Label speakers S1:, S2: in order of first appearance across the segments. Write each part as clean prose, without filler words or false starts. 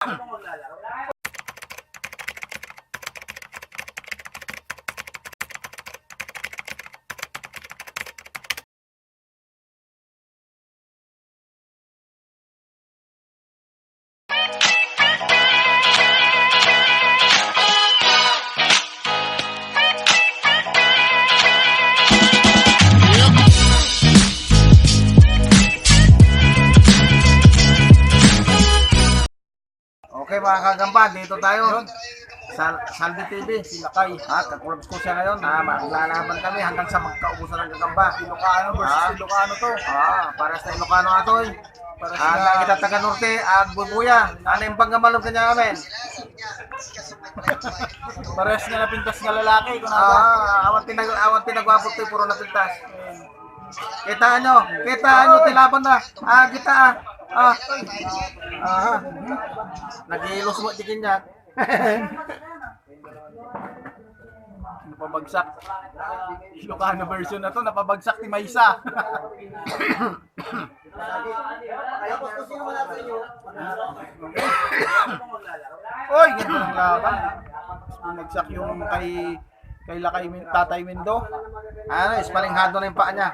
S1: Okay mga kagamba, dito tayo sa Salvi TV, si Lakay. Kakulabs ko siya ngayon. Maglalaban kami hanggang sa magkaubusan ng gagamba. Ilocano versus Ilocano to. Para sa Ilocano ato eh. Kita taga Norte, Bubuya. Ano yung panggamalong kanya amin?
S2: Pares nga napintas nga lalaki.
S1: Awan tinagwapot to, puro napintas. Kita nyo tilaban na. Kita Nag-iilos mo tikin niya.
S2: Napabagsak. Ilocano version na to, napabagsak ni Maysa. Oy, ganito ng laban. Pinagsak yung kay Tatay Mindo.
S1: Ispalinghado na yung paa niya.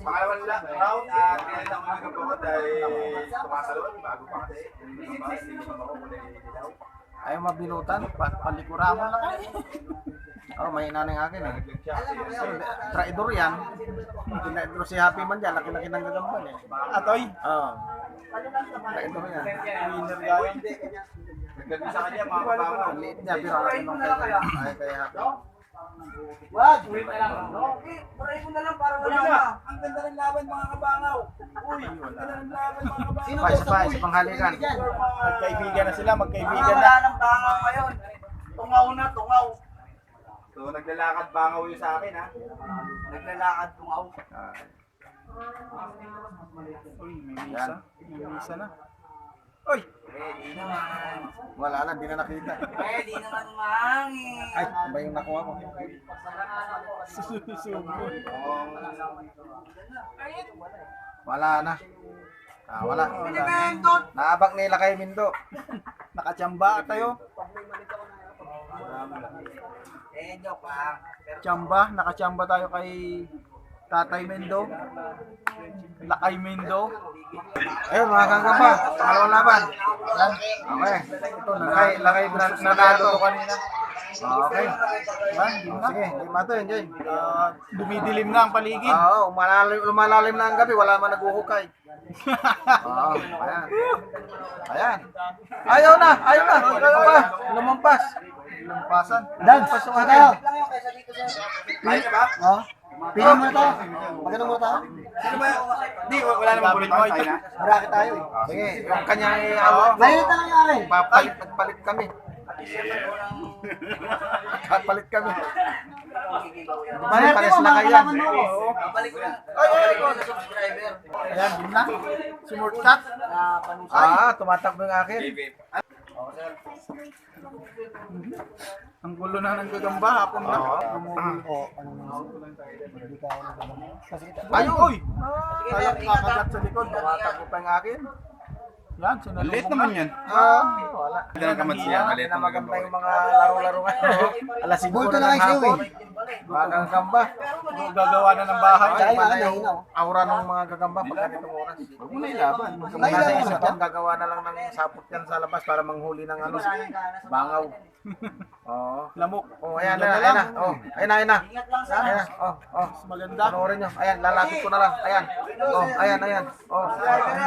S3: Pangalawang round at pinalitan ko ng gagawin dahil tumatalon bago pa kasi
S1: Ayaw mabilutan, palikuraman na kayo. Mahina na yung akin eh. Traidor yan. Traidor si Happy man dyan, laki-laki ng gagamban eh.
S2: Atoy.
S1: Traidor yan.
S2: Winner gawin.
S3: nagdating sa kanya mga kababaw.
S1: Ang liit niya, pero laki nung kaya Happy.
S4: Wag! Uy, paray mo na lang para wala na.
S2: Ang ganda ng laban mga kabangaw. Uy, ang ganda ng laban mga kabangaw.
S1: Isa panghalikan.
S2: Magkaibigan na sila, magkaibigan
S4: Wala
S2: na.
S4: ng bangaw ngayon. Tungaw na, tungaw.
S3: So naglalakad bangaw yun sa akin ha.
S4: Naglalakad tungaw.
S2: Uy, may misa. May misa na. Uy!
S4: Pwede naman.
S1: Wala na, di na nakita.
S4: Pwede naman mahangin.
S1: Ay, iba yung nakuha ko.
S2: Susubo.
S1: Wala na. Wala.
S4: Pinimento!
S1: Naabak nila kay Mindo.
S2: Nakachamba tayo.
S4: Joke lang.
S2: Chamba, nakachamba tayo kay Tatay Mendo. Lakay Mendo.
S1: Ayun mga kagamba, pangalawang laban. Okay. Ito, lakay nanalo to kanina. Okay. Sige, lima to yun, Jay.
S2: Dumidilim na ang paligid.
S1: Lumalalim na ang gabi, wala man naguhukay. Ayan. Ayan. Ayaw na. Lumampas.
S2: Lampasan.
S1: Dag, pasok ka tayo.
S3: Kaya ka ba?
S1: Pili mo na to. Magandang mo to.
S3: Sino ba? Di, wala namang bulit mo. Tayo na.
S1: Bracket tayo eh. Sige, yung kanya awak. Mainit na lang yung akin. Nagpalit kami. Nagpalit kami. Pares na kaya.
S4: Balik ko na.
S2: Ay!
S4: Subscriber.
S2: Ayan, yun na. Sumurtat.
S1: Tumatakbo yung akin.
S2: Ang gulo na ng gagamba. Hapon na.
S1: Ay, uy!
S2: Sayang kakagat sa likod.
S1: Tumatakbo pa yung akin.
S2: Yan, sinalubong
S3: Maliit
S2: na.
S3: naman yan.
S1: Wala.
S3: Hindi lang kamat siya.
S1: Hindi na maganda yung mga laro-laro ngayon. Alas 5 na ng hapon. Mga gagamba.
S2: Gagawa na ng bahay.
S1: Iba na yung aura ng mga gagamba pag ganitong oras.
S3: Huwag mo na ilaban.
S1: Kung nasa isip yan, gagawa na lang ng sapot yan sa labas para manghuli ng bangaw.
S2: Lamok.
S1: Ayan na. Ayan na.
S4: Ingat lang sa.
S1: Ayan.
S2: Maganda.
S1: Panoorin nyo. Ayan, lalapit ko na lang. Ayan. Ayan.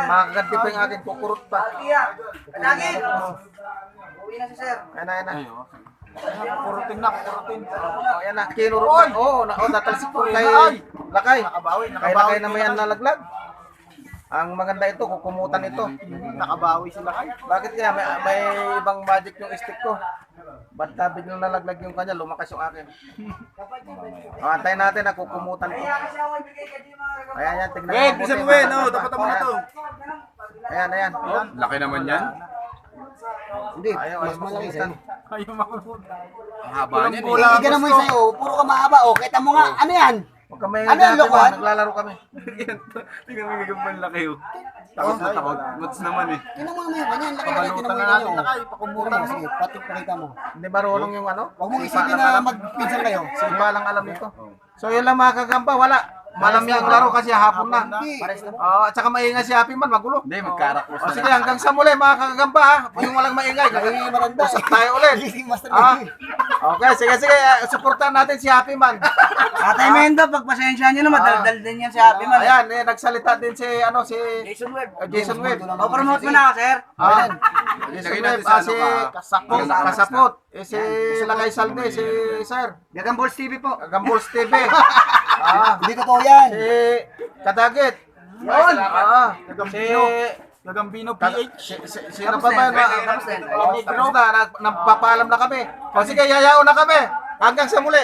S1: Makakaganti pa yung akin. Kukurot pa.
S4: Iya. Lagi. Uwi na si sir.
S1: Ayan na.
S2: Kurutin na, kurutin.
S1: Ayan na. Kinurot na. Natalsik ko kay Lakay.
S2: Nakabawi,
S1: Kay Lakay na may nalaglag. Ang maganda ito, kukumutan ito.
S2: Nakabawi sila kay.
S1: Bakit kaya may ibang magic yung stick ko? Ba't biglang nalaglag yung kanya, lumakas yung akin. Antayin natin na kukumutan ko. Ayan yan, tignan
S3: Wait, bisa mo dapat mo na to.
S1: Ayan.
S3: Laki naman yan.
S4: Hindi,
S1: Ayaw,
S4: mas
S1: ayaw
S4: malaki
S1: makulitan.
S4: sa'yo.
S2: Ayaw makulot.
S3: Ang haba niyan eh.
S1: Wala,
S4: Hindi ganun mo
S1: gusto.
S4: sa'yo, puro ka mahaba. O, kita mo nga, ano yan?
S1: Huwag kami
S4: Ano yung lokohan?
S1: naglalaro kami.
S3: Tingnan mo yung gambang laki oh. Takot na takot. Mats naman eh.
S4: Tinan mo naman yung ganyan, laki-laki,
S1: Pabalutan
S4: tinan mo
S1: na
S4: yung
S1: natin
S4: ganyan.
S1: lakay,
S4: o.
S1: pakumutan
S4: Tinan mo,
S1: mo.
S4: sige, pakita mo.
S1: Hindi marunong yung ano?
S4: Huwag mong
S1: Sipa
S4: isipin
S1: lang
S4: na
S1: alam.
S4: magpinsan kayo.
S1: Sipa lang alam nito. So yun lang mga kagamba, wala. Malam yung laro kasi hapon na.
S4: Hindi. Pares na.
S1: At saka maingay si Happy Man, magulo.
S3: Hindi, magkarakos
S1: O sige, hanggang sa muli mga kagamba ha. Yung walang maingay.
S4: Ay, maranda.
S1: Usap tayo ulit.
S4: Hindi, master
S1: Ah,
S4: Lee.
S1: okay, sige, supportan natin si Happy Man.
S2: Atay Mendo, pagpasensya nyo na, madaldal din yan si Happy Man.
S1: Ayan, nagsalita din si
S2: Jason Webb.
S1: Jason Webb.
S2: O, promote mo na ako, sir.
S1: Jason
S3: Lagay
S1: Webb,
S3: natin sa
S1: si
S3: ano
S1: Kasapot, Kasapot, si Lakay Salde, si Sir,
S2: Gagang Balls TV po.
S1: Gambols TV,
S4: Hindi totoo yan.
S1: si Kadagit,
S2: Yun.
S1: si
S2: Gagambino
S1: sino pa ba? Nagpapaalam na kami. O sige, yayaon na kami. Hanggang sa muli.